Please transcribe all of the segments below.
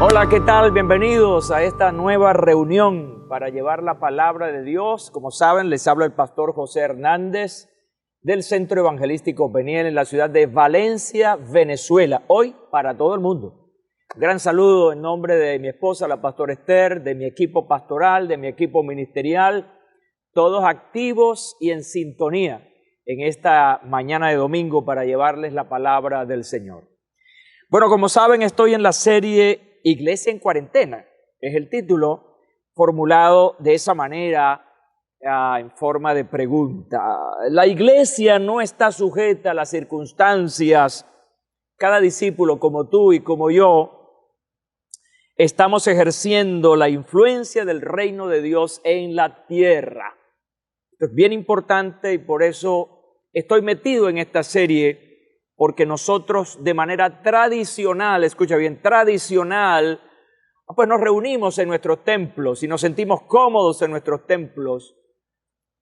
Hola, ¿qué tal? Bienvenidos a esta nueva reunión para llevar la palabra de Dios. Como saben, les habla el pastor José Hernández del Centro Evangelístico Peniel en la ciudad de Valencia, Venezuela. Hoy para todo el mundo. Gran saludo en nombre de mi esposa, la pastora Esther, de mi equipo pastoral, de mi equipo ministerial, todos activos y en sintonía en esta mañana de domingo para llevarles la palabra del Señor. Bueno, como saben, estoy en la serie Iglesia en Cuarentena. Es el título formulado de esa manera en forma de pregunta. La iglesia no está sujeta a las circunstancias. Cada discípulo como tú y como yo estamos ejerciendo la influencia del reino de Dios en la tierra. Esto es bien importante y por eso estoy metido en esta serie, porque nosotros de manera tradicional, escucha bien, tradicional, pues nos reunimos en nuestros templos y nos sentimos cómodos en nuestros templos,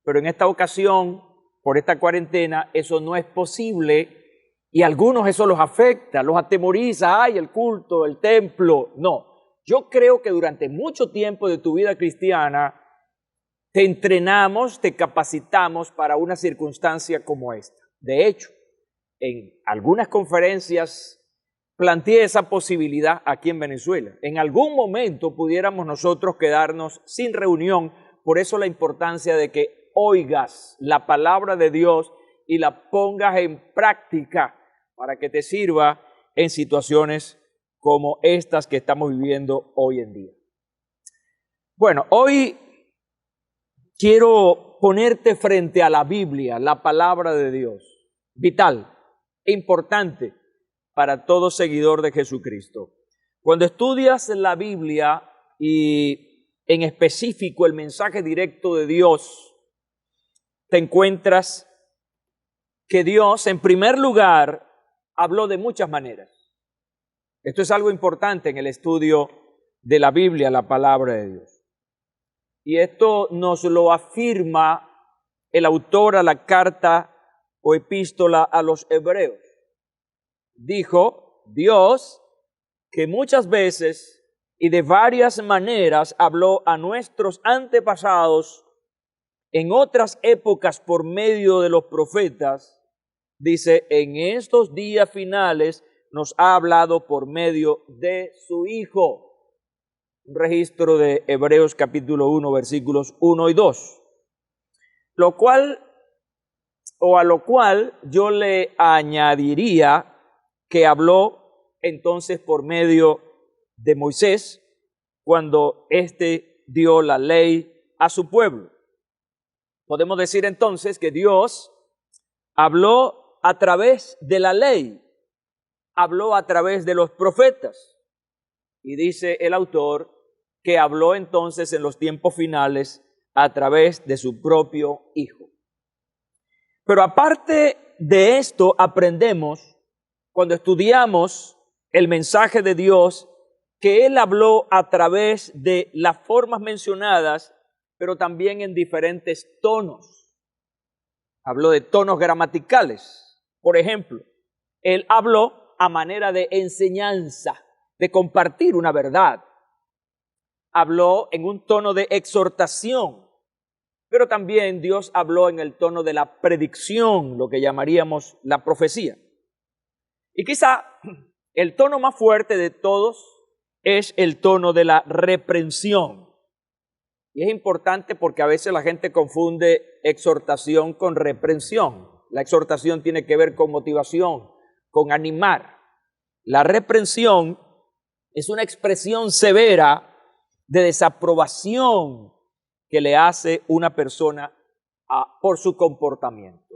pero en esta ocasión, por esta cuarentena, eso no es posible y a algunos eso los afecta, los atemoriza, ¡ay, el culto, el templo! No, yo creo que durante mucho tiempo de tu vida cristiana te entrenamos, te capacitamos para una circunstancia como esta. De hecho, en algunas conferencias planteé esa posibilidad aquí en Venezuela. En algún momento pudiéramos nosotros quedarnos sin reunión, por eso la importancia de que oigas la palabra de Dios y la pongas en práctica para que te sirva en situaciones como estas que estamos viviendo hoy en día. Bueno, hoy quiero ponerte frente a la Biblia, la palabra de Dios, vital, importante para todo seguidor de Jesucristo. Cuando estudias la Biblia y en específico el mensaje directo de Dios, te encuentras que Dios, en primer lugar, habló de muchas maneras. Esto es algo importante en el estudio de la Biblia, la palabra de Dios. Y esto nos lo afirma el autor a la carta o epístola a los hebreos. Dijo Dios que muchas veces y de varias maneras habló a nuestros antepasados en otras épocas por medio de los profetas. Dice, en estos días finales nos ha hablado por medio de su Hijo. Un registro de Hebreos capítulo 1, versículos 1 y 2. A lo cual yo le añadiría que habló entonces por medio de Moisés cuando éste dio la ley a su pueblo. Podemos decir entonces que Dios habló a través de la ley, habló a través de los profetas. Y dice el autor que habló entonces en los tiempos finales a través de su propio Hijo. Pero aparte de esto, aprendemos, cuando estudiamos el mensaje de Dios, que Él habló a través de las formas mencionadas, pero también en diferentes tonos. Habló de tonos gramaticales. Por ejemplo, Él habló a manera de enseñanza, de compartir una verdad. Habló en un tono de exhortación. Pero también Dios habló en el tono de la predicción, lo que llamaríamos la profecía. Y quizá el tono más fuerte de todos es el tono de la reprensión. Y es importante porque a veces la gente confunde exhortación con reprensión. La exhortación tiene que ver con motivación, con animar. La reprensión es una expresión severa de desaprobación que le hace una persona por su comportamiento.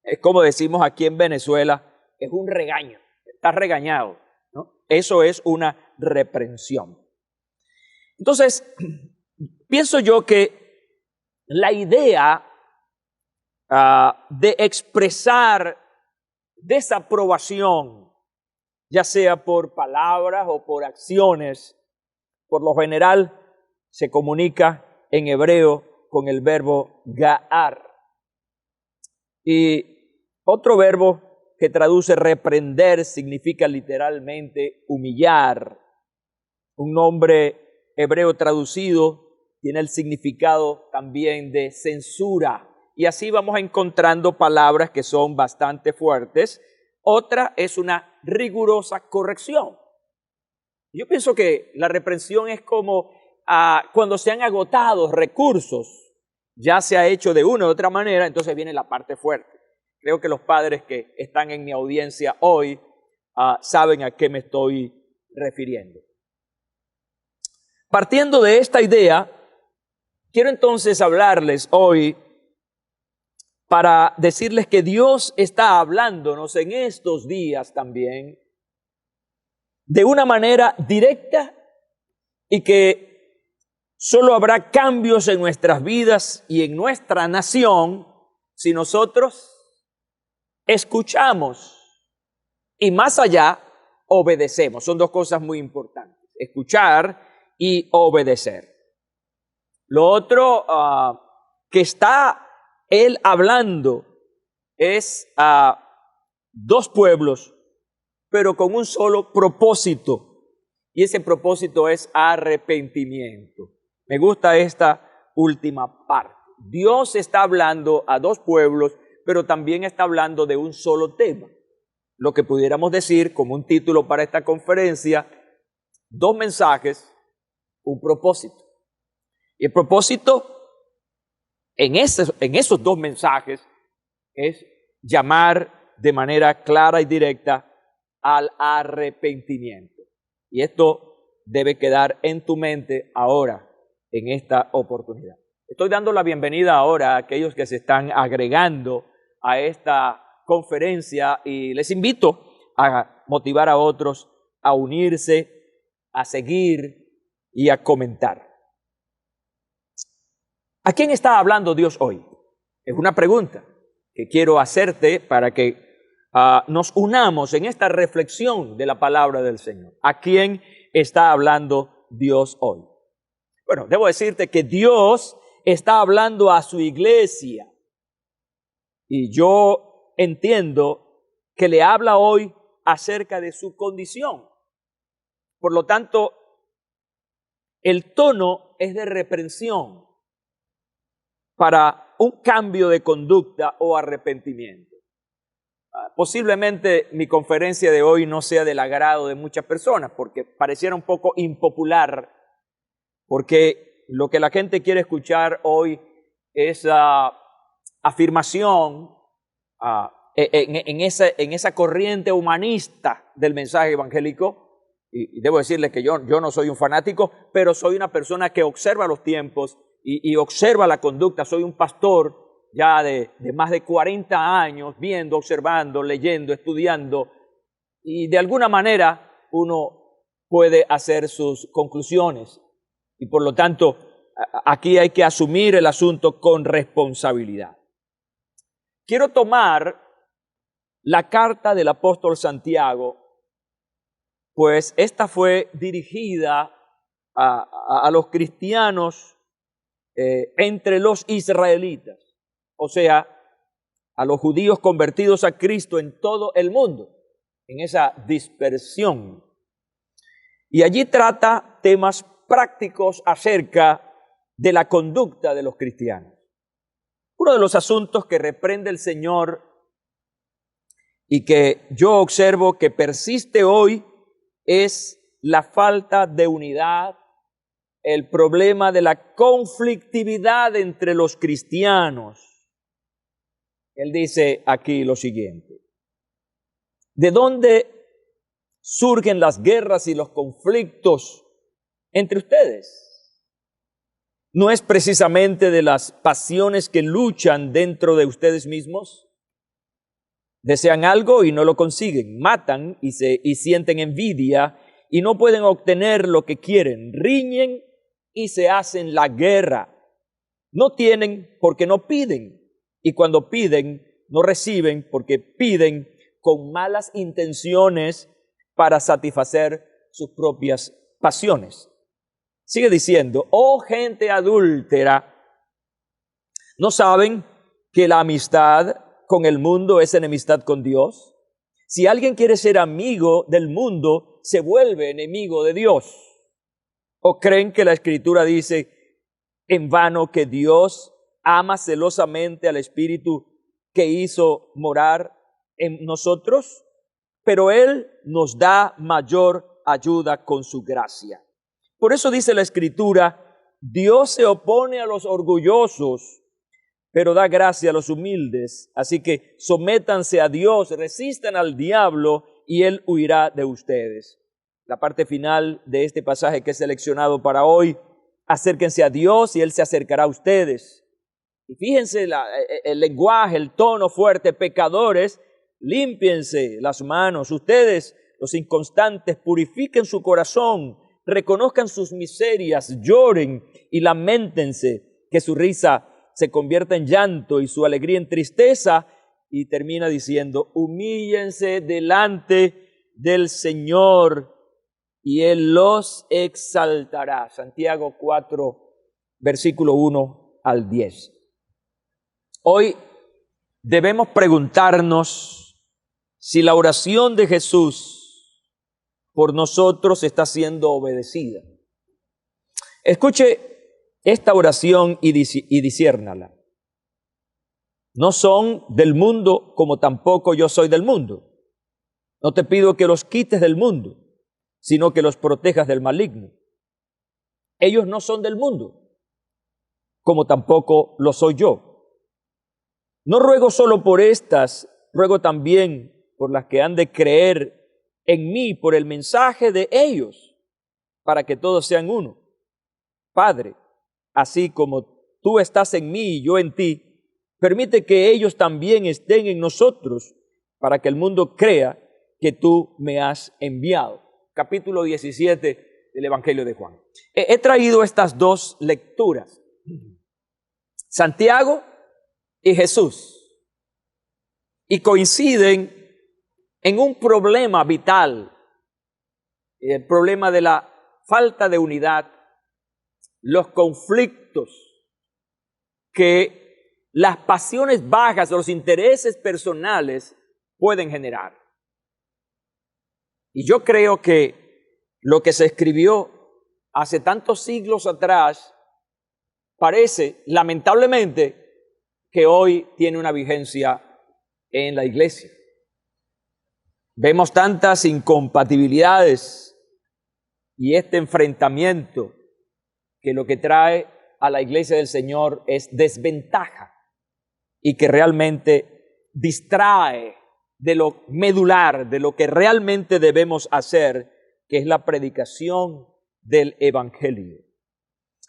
Es como decimos aquí en Venezuela, es un regaño, estás regañado, ¿no? Eso es una reprensión. Entonces, pienso yo que la idea de expresar desaprobación, ya sea por palabras o por acciones, por lo general se comunica en hebreo con el verbo ga'ar. Y otro verbo que traduce reprender significa literalmente humillar. Un nombre hebreo traducido tiene el significado también de censura. Y así vamos encontrando palabras que son bastante fuertes. Otra es una rigurosa corrección. Yo pienso que la reprensión es como cuando se han agotado recursos, ya se ha hecho de una u otra manera, entonces viene la parte fuerte. Creo que los padres que están en mi audiencia hoy saben a qué me estoy refiriendo. Partiendo de esta idea, quiero entonces hablarles hoy para decirles que Dios está hablándonos en estos días también de una manera directa y que solo habrá cambios en nuestras vidas y en nuestra nación si nosotros escuchamos y más allá obedecemos. Son dos cosas muy importantes, escuchar y obedecer. Lo otro que está él hablando es a dos pueblos, pero con un solo propósito, y ese propósito es arrepentimiento. Me gusta esta última parte. Dios está hablando a dos pueblos, pero también está hablando de un solo tema. Lo que pudiéramos decir como un título para esta conferencia, dos mensajes, un propósito. Y el propósito en esos dos mensajes es llamar de manera clara y directa al arrepentimiento. Y esto debe quedar en tu mente ahora, en esta oportunidad. Estoy dando la bienvenida ahora a aquellos que se están agregando a esta conferencia y les invito a motivar a otros a unirse, a seguir y a comentar. ¿A quién está hablando Dios hoy? Es una pregunta que quiero hacerte para que nos unamos en esta reflexión de la palabra del Señor. ¿A quién está hablando Dios hoy? Bueno, debo decirte que Dios está hablando a su iglesia y yo entiendo que le habla hoy acerca de su condición. Por lo tanto, el tono es de reprensión para un cambio de conducta o arrepentimiento. Posiblemente mi conferencia de hoy no sea del agrado de muchas personas porque pareciera un poco impopular, porque lo que la gente quiere escuchar hoy es afirmación en esa corriente humanista del mensaje evangélico. Y debo decirles que yo no soy un fanático, pero soy una persona que observa los tiempos y observa la conducta. Soy un pastor ya de más de 40 años, viendo, observando, leyendo, estudiando, y de alguna manera uno puede hacer sus conclusiones. Y por lo tanto, aquí hay que asumir el asunto con responsabilidad. Quiero tomar la carta del apóstol Santiago, pues esta fue dirigida a los cristianos entre los israelitas, o sea, a los judíos convertidos a Cristo en todo el mundo, en esa dispersión. Y allí trata temas prácticos acerca de la conducta de los cristianos. Uno de los asuntos que reprende el Señor y que yo observo que persiste hoy es la falta de unidad, el problema de la conflictividad entre los cristianos. Él dice aquí lo siguiente: ¿de dónde surgen las guerras y los conflictos entre ustedes? ¿No es precisamente de las pasiones que luchan dentro de ustedes mismos? Desean algo y no lo consiguen, matan y sienten envidia y no pueden obtener lo que quieren, riñen y se hacen la guerra. No tienen porque no piden, y cuando piden no reciben porque piden con malas intenciones para satisfacer sus propias pasiones. Sigue diciendo: oh gente adúltera, ¿no saben que la amistad con el mundo es enemistad con Dios? Si alguien quiere ser amigo del mundo, se vuelve enemigo de Dios. ¿O creen que la Escritura dice en vano que Dios ama celosamente al Espíritu que hizo morar en nosotros? Pero Él nos da mayor ayuda con su gracia. Por eso dice la Escritura, Dios se opone a los orgullosos, pero da gracia a los humildes. Así que sométanse a Dios, resistan al diablo y Él huirá de ustedes. La parte final de este pasaje que he seleccionado para hoy, acérquense a Dios y Él se acercará a ustedes. Y fíjense el lenguaje, el tono fuerte, pecadores, límpiense las manos. Ustedes, los inconstantes, purifiquen su corazón, reconozcan sus miserias, lloren y lamentense, que su risa se convierta en llanto y su alegría en tristeza. Y termina diciendo, humíllense delante del Señor y Él los exaltará. Santiago 4, versículo 1 al 10. Hoy debemos preguntarnos si la oración de Jesús por nosotros está siendo obedecida. Escuche esta oración y disciérnala. No son del mundo como tampoco yo soy del mundo. No te pido que los quites del mundo, sino que los protejas del maligno. Ellos no son del mundo, como tampoco lo soy yo. No ruego solo por estas, ruego también por las que han de creer en mí por el mensaje de ellos, para que todos sean uno. Padre, así como tú estás en mí y yo en ti, permite que ellos también estén en nosotros, para que el mundo crea que tú me has enviado. Capítulo 17 del Evangelio de Juan. He traído estas dos lecturas. Santiago y Jesús. Y coinciden en un problema vital. El problema de la falta de unidad, los conflictos que las pasiones bajas o los intereses personales pueden generar. Y yo creo que lo que se escribió hace tantos siglos atrás parece, lamentablemente, que hoy tiene una vigencia en la iglesia. Vemos tantas incompatibilidades y este enfrentamiento que lo que trae a la iglesia del Señor es desventaja y que realmente distrae de lo medular, de lo que realmente debemos hacer, que es la predicación del Evangelio.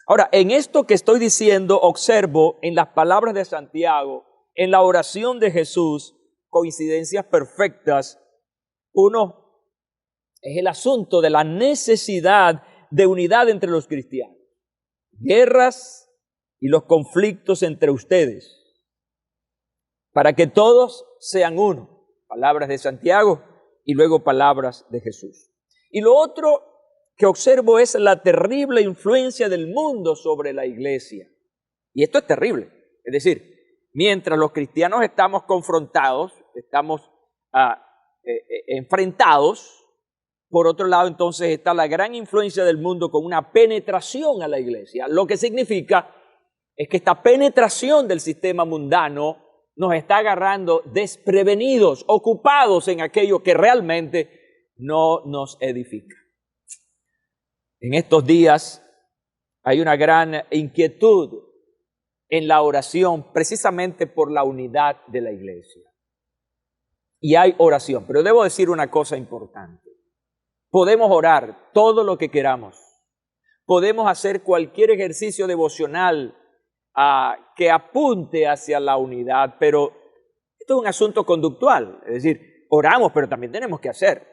Ahora, en esto que estoy diciendo, observo en las palabras de Santiago, en la oración de Jesús, coincidencias perfectas. Uno es el asunto de la necesidad de unidad entre los cristianos. Guerras y los conflictos entre ustedes, para que todos sean uno. Palabras de Santiago y luego palabras de Jesús. Y lo otro que observo es la terrible influencia del mundo sobre la iglesia. Y esto es terrible. Es decir, mientras los cristianos estamos confrontados, estamos enfrentados, por otro lado entonces está la gran influencia del mundo con una penetración a la iglesia. Lo que significa es que esta penetración del sistema mundano nos está agarrando desprevenidos, ocupados en aquello que realmente no nos edifica. En estos días hay una gran inquietud en la oración precisamente por la unidad de la iglesia. Y hay oración, pero debo decir una cosa importante. Podemos orar todo lo que queramos. Podemos hacer cualquier ejercicio devocional que apunte hacia la unidad, pero esto es un asunto conductual. Es decir, oramos, pero también tenemos que hacer.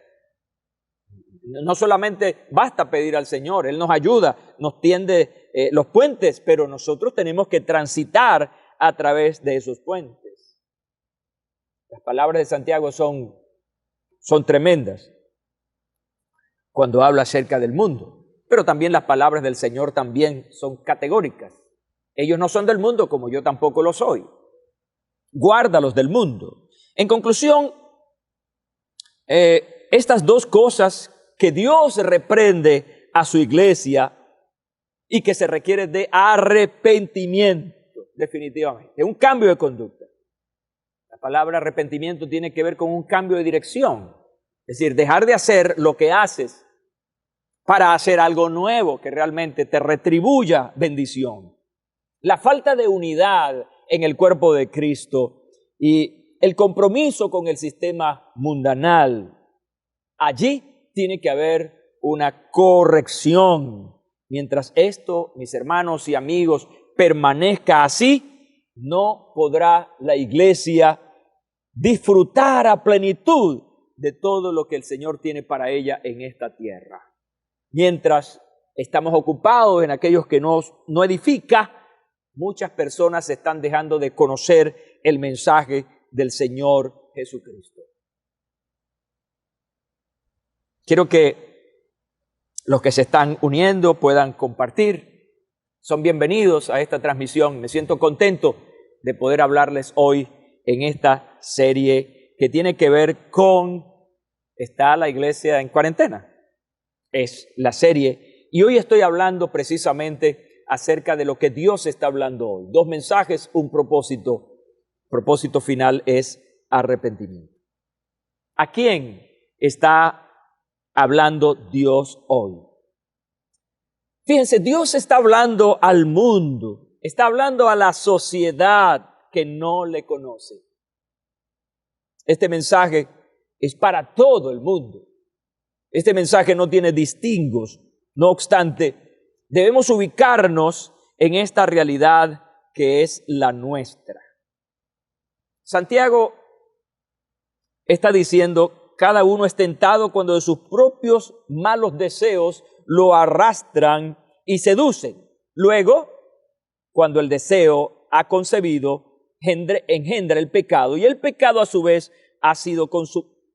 No solamente basta pedir al Señor, Él nos ayuda, nos tiende los puentes, pero nosotros tenemos que transitar a través de esos puentes. Las palabras de Santiago son tremendas cuando habla acerca del mundo, pero también las palabras del Señor también son categóricas. Ellos no son del mundo como yo tampoco lo soy. Guárdalos del mundo. En conclusión, estas dos cosas que Dios reprende a su iglesia y que se requiere de arrepentimiento, definitivamente, un cambio de conducta. La palabra arrepentimiento tiene que ver con un cambio de dirección, es decir, dejar de hacer lo que haces para hacer algo nuevo que realmente te retribuya bendición. La falta de unidad en el cuerpo de Cristo y el compromiso con el sistema mundanal, allí tiene que haber una corrección. Mientras esto, mis hermanos y amigos, permanezca así, no podrá la iglesia disfrutar a plenitud de todo lo que el Señor tiene para ella en esta tierra. Mientras estamos ocupados en aquellos que no edifica, muchas personas están dejando de conocer el mensaje del Señor Jesucristo. Quiero que los que se están uniendo puedan compartir. Son bienvenidos a esta transmisión. Me siento contento de poder hablarles hoy en esta serie que tiene que ver con ¿está la iglesia en cuarentena? Es la serie. Y hoy estoy hablando precisamente acerca de lo que Dios está hablando hoy. 2 mensajes, un propósito. Propósito final es arrepentimiento. ¿A quién está hablando Dios hoy? Fíjense, Dios está hablando al mundo, está hablando a la sociedad que no le conoce. Este mensaje es para todo el mundo. Este mensaje no tiene distingos. No obstante, debemos ubicarnos en esta realidad que es la nuestra. Santiago está diciendo, cada uno es tentado cuando de sus propios malos deseos lo arrastran y seducen. Luego, cuando el deseo ha concebido, engendra el pecado, y el pecado a su vez ha sido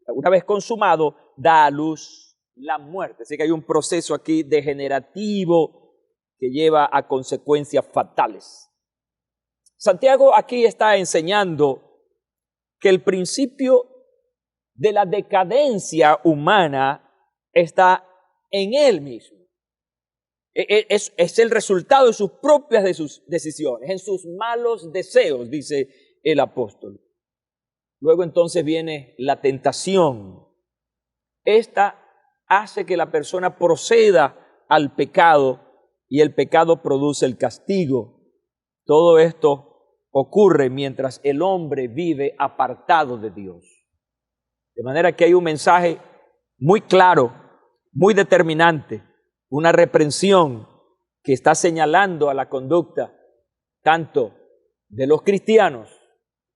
una vez consumado, da a luz la muerte. Así que hay un proceso aquí degenerativo que lleva a consecuencias fatales. Santiago aquí está enseñando que el principio de la decadencia humana está en él mismo. Es el resultado de sus propias decisiones, en sus malos deseos, dice el apóstol. Luego entonces viene la tentación. Esta hace que la persona proceda al pecado y el pecado produce el castigo. Todo esto ocurre mientras el hombre vive apartado de Dios. De manera que hay un mensaje muy claro, muy determinante, una reprensión que está señalando a la conducta tanto de los cristianos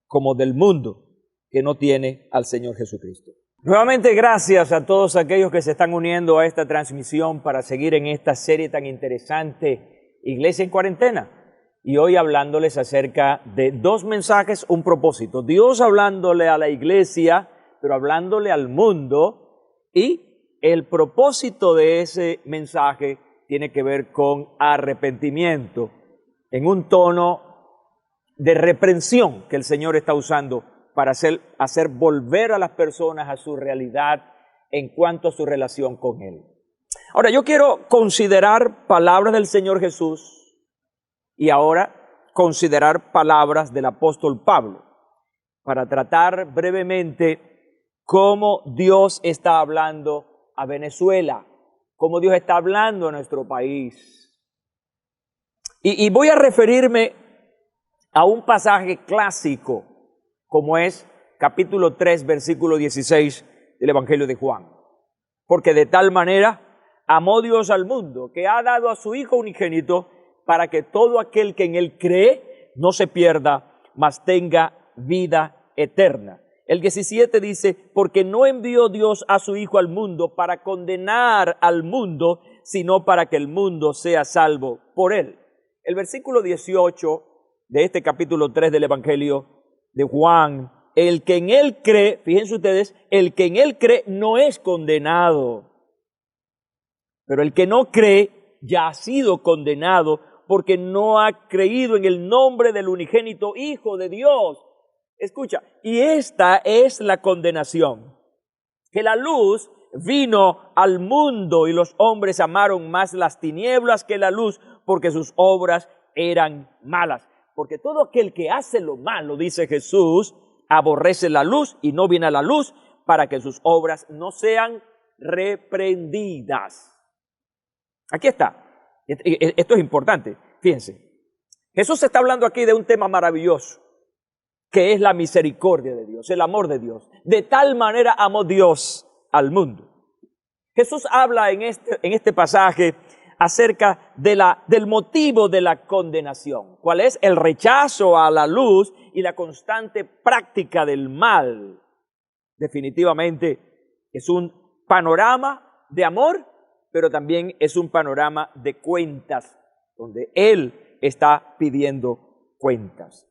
como del mundo que no tiene al Señor Jesucristo. Nuevamente, gracias a todos aquellos que se están uniendo a esta transmisión para seguir en esta serie tan interesante, Iglesia en Cuarentena. Y hoy hablándoles acerca de 2 mensajes, un propósito. Dios hablándole a la iglesia, pero hablándole al mundo. Y el propósito de ese mensaje tiene que ver con arrepentimiento, en un tono de reprensión que el Señor está usando para hacer volver a las personas a su realidad en cuanto a su relación con Él. Ahora, yo quiero considerar palabras del Señor Jesús y ahora considerar palabras del apóstol Pablo para tratar brevemente cómo Dios está hablando a Venezuela, cómo Dios está hablando a nuestro país. Y voy a referirme a un pasaje clásico, como es capítulo 3, versículo 16 del Evangelio de Juan. Porque de tal manera amó Dios al mundo, que ha dado a su Hijo unigénito, para que todo aquel que en Él cree no se pierda, mas tenga vida eterna. El 17 dice, porque no envió Dios a su Hijo al mundo para condenar al mundo, sino para que el mundo sea salvo por Él. El versículo 18 de este capítulo 3 del Evangelio de Juan, el que en Él cree, fíjense ustedes, el que en Él cree no es condenado, pero el que no cree ya ha sido condenado porque no ha creído en el nombre del unigénito Hijo de Dios. Escucha, y esta es la condenación, que la luz vino al mundo y los hombres amaron más las tinieblas que la luz porque sus obras eran malas. Porque todo aquel que hace lo malo, dice Jesús, aborrece la luz y no viene a la luz para que sus obras no sean reprendidas. Aquí está. Esto es importante. Fíjense. Jesús está hablando aquí de un tema maravilloso, que es la misericordia de Dios, el amor de Dios. De tal manera amó Dios al mundo. Jesús habla en este pasaje acerca del motivo de la condenación. ¿Cuál es? El rechazo a la luz y la constante práctica del mal. Definitivamente es un panorama de amor, pero también es un panorama de cuentas, donde Él está pidiendo cuentas.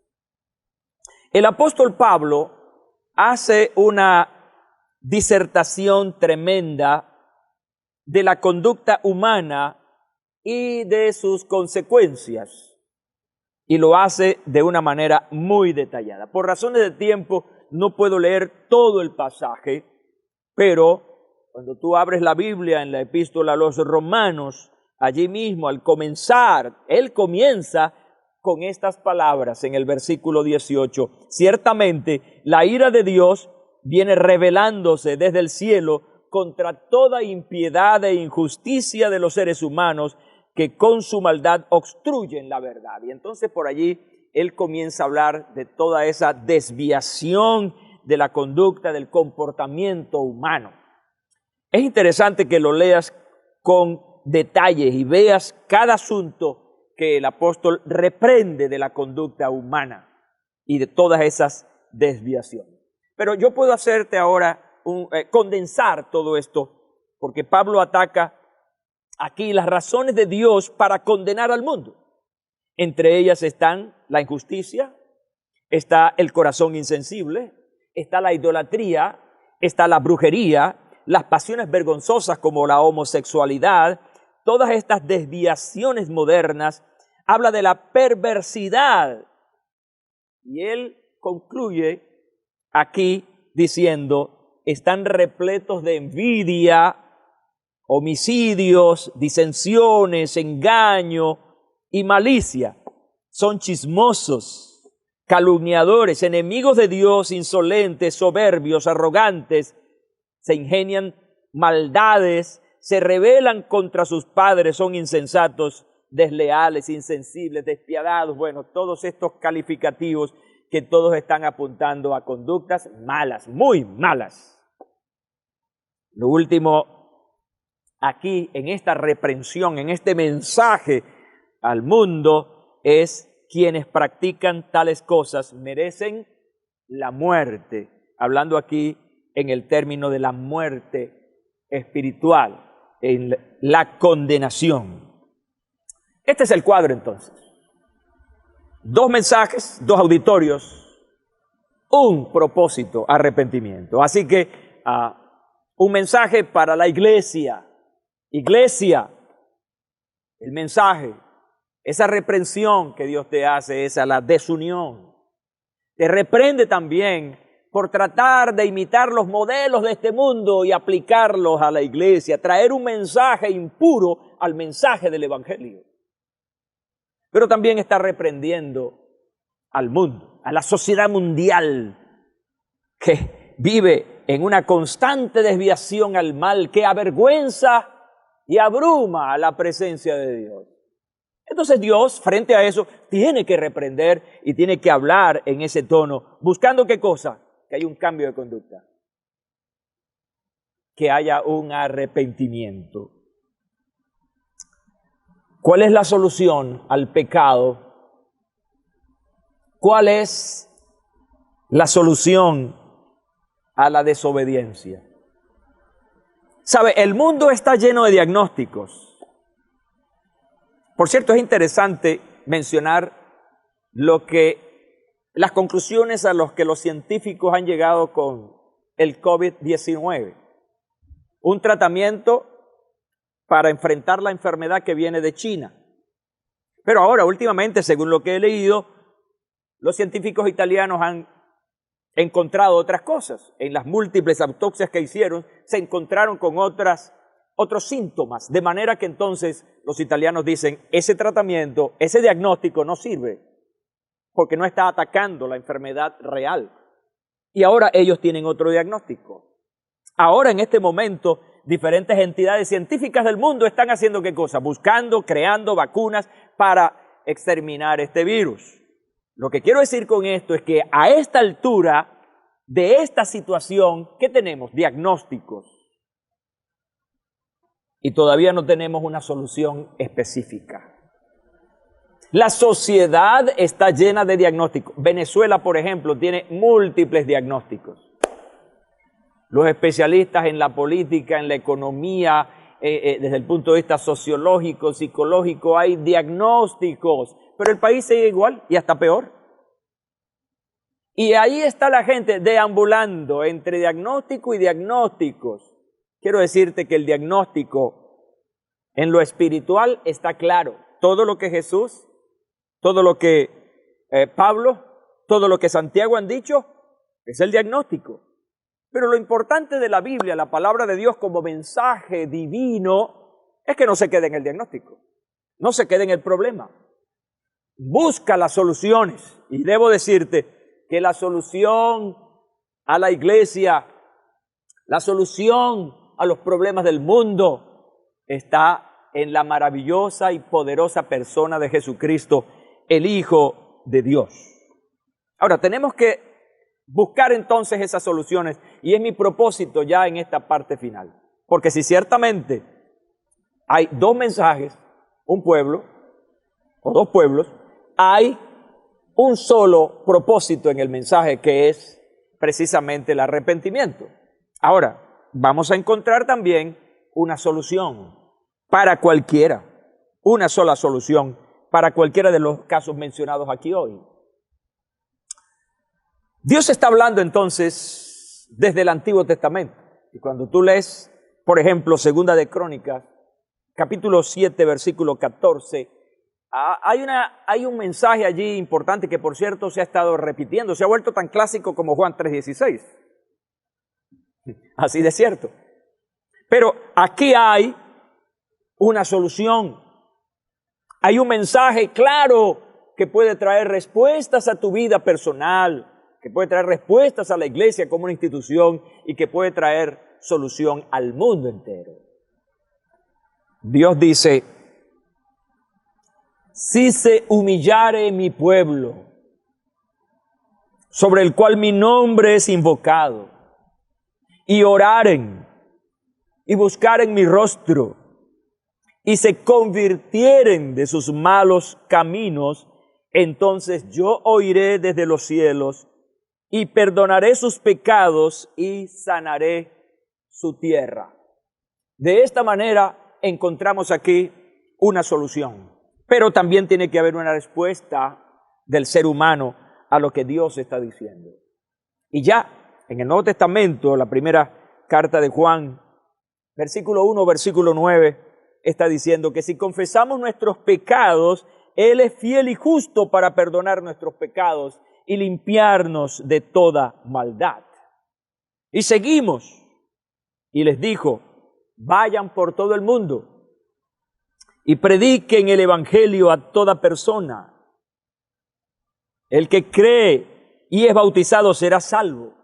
El apóstol Pablo hace una disertación tremenda de la conducta humana y de sus consecuencias, y lo hace de una manera muy detallada. Por razones de tiempo no puedo leer todo el pasaje, pero cuando tú abres la Biblia en la epístola a los Romanos, allí mismo al comenzar, él comienza con estas palabras en el versículo 18. Ciertamente la ira de Dios viene revelándose desde el cielo contra toda impiedad e injusticia de los seres humanos que con su maldad obstruyen la verdad. Y entonces por allí él comienza a hablar de toda esa desviación de la conducta, del comportamiento humano. Es interesante que lo leas con detalles y veas cada asunto que el apóstol reprende de la conducta humana y de todas esas desviaciones. Pero yo puedo hacerte ahora condensar todo esto, porque Pablo ataca aquí las razones de Dios para condenar al mundo. Entre ellas están la injusticia, está el corazón insensible, está la idolatría, está la brujería, las pasiones vergonzosas como la homosexualidad. Todas estas desviaciones modernas habla de la perversidad. Y él concluye aquí diciendo, están repletos de envidia, homicidios, disensiones, engaño y malicia. Son chismosos, calumniadores, enemigos de Dios, insolentes, soberbios, arrogantes, se ingenian maldades, se rebelan contra sus padres, son insensatos, desleales, insensibles, despiadados. Bueno, todos estos calificativos que todos están apuntando a conductas malas, muy malas. Lo último, aquí en esta reprensión, en este mensaje al mundo, es quienes practican tales cosas merecen la muerte. Hablando aquí en el término de la muerte espiritual, en la condenación. Este es el cuadro entonces. 2 mensajes, 2 auditorios, un propósito, arrepentimiento. Así que un mensaje para la iglesia. Iglesia, el mensaje, esa reprensión que Dios te hace es a la desunión. Te reprende también por tratar de imitar los modelos de este mundo y aplicarlos a la iglesia, traer un mensaje impuro al mensaje del Evangelio. Pero también está reprendiendo al mundo, a la sociedad mundial que vive en una constante desviación al mal, que avergüenza y abruma a la presencia de Dios. Entonces Dios, frente a eso, tiene que reprender y tiene que hablar en ese tono, buscando ¿qué cosa? Que haya un cambio de conducta, que haya un arrepentimiento. ¿Cuál es la solución al pecado? ¿Cuál es la solución a la desobediencia? ¿Sabe? El mundo está lleno de diagnósticos. Por cierto, es interesante mencionar las conclusiones a las que los científicos han llegado con el COVID-19. Un tratamiento para enfrentar la enfermedad que viene de China. Pero ahora, últimamente, según lo que he leído, los científicos italianos han encontrado otras cosas. En las múltiples autopsias que hicieron, se encontraron con otros síntomas. De manera que entonces los italianos dicen, ese tratamiento, ese diagnóstico no sirve, porque no está atacando la enfermedad real. Y ahora ellos tienen otro diagnóstico. Ahora, en este momento, diferentes entidades científicas del mundo están haciendo ¿qué cosa? Buscando, creando vacunas para exterminar este virus. Lo que quiero decir con esto es que a esta altura de esta situación, ¿qué tenemos? Diagnósticos. Y todavía no tenemos una solución específica. La sociedad está llena de diagnósticos. Venezuela, por ejemplo, tiene múltiples diagnósticos. Los especialistas en la política, en la economía, desde el punto de vista sociológico, psicológico, hay diagnósticos, pero el país sigue igual y hasta peor. Y ahí está la gente deambulando entre diagnóstico y diagnósticos. Quiero decirte que el diagnóstico en lo espiritual está claro. Todo lo que Jesús, todo lo que Pablo, todo lo que Santiago han dicho, es el diagnóstico. Pero lo importante de la Biblia, la palabra de Dios como mensaje divino, es que no se quede en el diagnóstico, no se quede en el problema. Busca las soluciones. Y debo decirte que la solución a la iglesia, la solución a los problemas del mundo, está en la maravillosa y poderosa persona de Jesucristo, el Hijo de Dios. Ahora, tenemos que buscar entonces esas soluciones, y es mi propósito ya en esta parte final. Porque si ciertamente hay dos mensajes, un pueblo o dos pueblos, hay un solo propósito en el mensaje, que es precisamente el arrepentimiento. Ahora, vamos a encontrar también una solución para cualquiera, una sola solución para cualquiera de los casos mencionados aquí hoy. Dios está hablando entonces desde el Antiguo Testamento. Y cuando tú lees, por ejemplo, Segunda de Crónicas, capítulo 7, versículo 14, hay un mensaje allí importante que, por cierto, se ha estado repitiendo, se ha vuelto tan clásico como Juan 3:16. Así de cierto. Pero aquí hay una solución. Hay un mensaje claro que puede traer respuestas a tu vida personal, que puede traer respuestas a la iglesia como una institución y que puede traer solución al mundo entero. Dios dice, si se humillare mi pueblo, sobre el cual mi nombre es invocado, y oraren, y buscaren mi rostro, y se convirtieren de sus malos caminos, entonces yo oiré desde los cielos, y perdonaré sus pecados, y sanaré su tierra. De esta manera encontramos aquí una solución. Pero también tiene que haber una respuesta del ser humano a lo que Dios está diciendo. Y ya en el Nuevo Testamento, la primera carta de Juan, versículo 1, versículo 9, está diciendo que si confesamos nuestros pecados, Él es fiel y justo para perdonar nuestros pecados y limpiarnos de toda maldad. Y seguimos. Y les dijo, vayan por todo el mundo y prediquen el evangelio a toda persona. El que cree y es bautizado será salvo,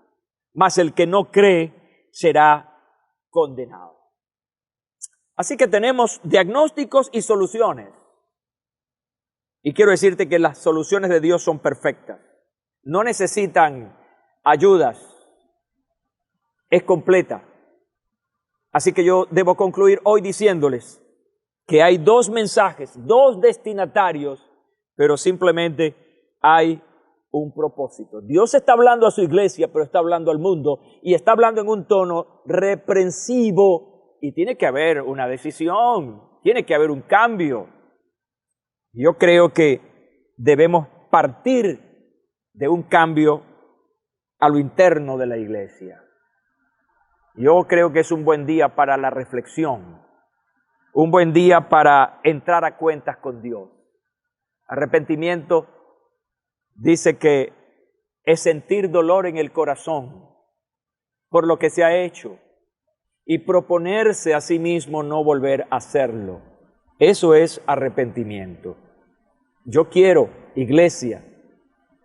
mas el que no cree será condenado. Así que tenemos diagnósticos y soluciones. Y quiero decirte que las soluciones de Dios son perfectas. No necesitan ayudas. Es completa. Así que yo debo concluir hoy diciéndoles que hay dos mensajes, dos destinatarios, pero simplemente hay un propósito. Dios está hablando a su iglesia, pero está hablando al mundo y está hablando en un tono reprensivo y tiene que haber una decisión, tiene que haber un cambio. Yo creo que debemos partir de un cambio a lo interno de la iglesia. Yo creo que es un buen día para la reflexión, un buen día para entrar a cuentas con Dios. Arrepentimiento dice que es sentir dolor en el corazón por lo que se ha hecho y proponerse a sí mismo no volver a hacerlo. Eso es arrepentimiento. Yo quiero, iglesia,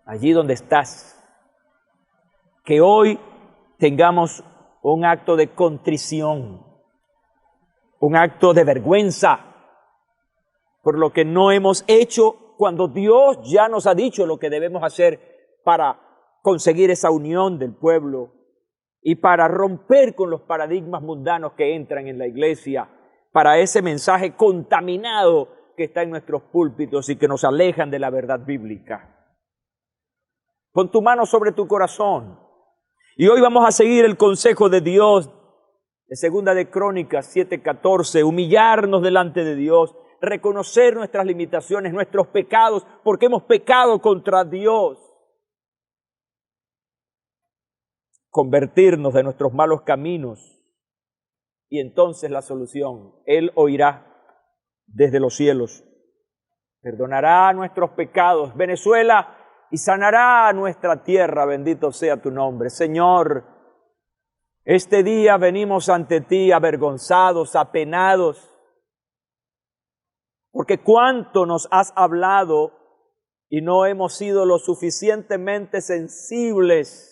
allí donde estás, que hoy tengamos un acto de contrición, un acto de vergüenza por lo que no hemos hecho cuando Dios ya nos ha dicho lo que debemos hacer para conseguir esa unión del pueblo y para romper con los paradigmas mundanos que entran en la iglesia, para ese mensaje contaminado que está en nuestros púlpitos y que nos alejan de la verdad bíblica. Pon tu mano sobre tu corazón. Y hoy vamos a seguir el consejo de Dios de Segunda de Crónicas 7:14, humillarnos delante de Dios, reconocer nuestras limitaciones, nuestros pecados, porque hemos pecado contra Dios. Convertirnos de nuestros malos caminos y entonces la solución, Él oirá desde los cielos, perdonará nuestros pecados, Venezuela, y sanará nuestra tierra, bendito sea tu nombre. Señor, este día venimos ante ti avergonzados, apenados, porque cuánto nos has hablado y no hemos sido lo suficientemente sensibles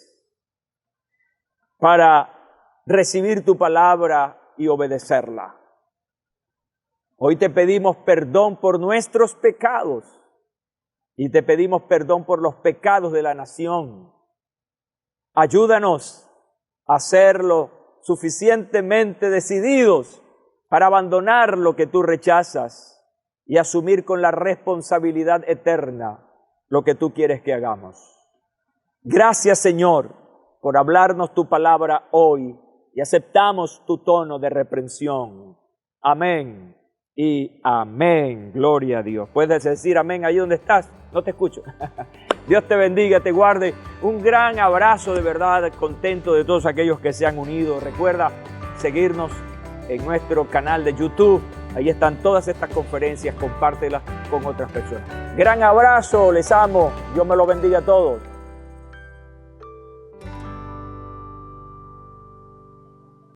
para recibir tu palabra y obedecerla. Hoy te pedimos perdón por nuestros pecados y te pedimos perdón por los pecados de la nación. Ayúdanos a serlo suficientemente decididos para abandonar lo que tú rechazas y asumir con la responsabilidad eterna lo que tú quieres que hagamos. Gracias, Señor, por hablarnos tu palabra hoy y aceptamos tu tono de reprensión. Amén y amén. Gloria a Dios. Puedes decir amén ahí donde estás. No te escucho. Dios te bendiga, te guarde. Un gran abrazo, de verdad, contento de todos aquellos que se han unido. Recuerda seguirnos en nuestro canal de YouTube. Ahí están todas estas conferencias, compártelas con otras personas. Gran abrazo, les amo. Dios me lo bendiga a todos.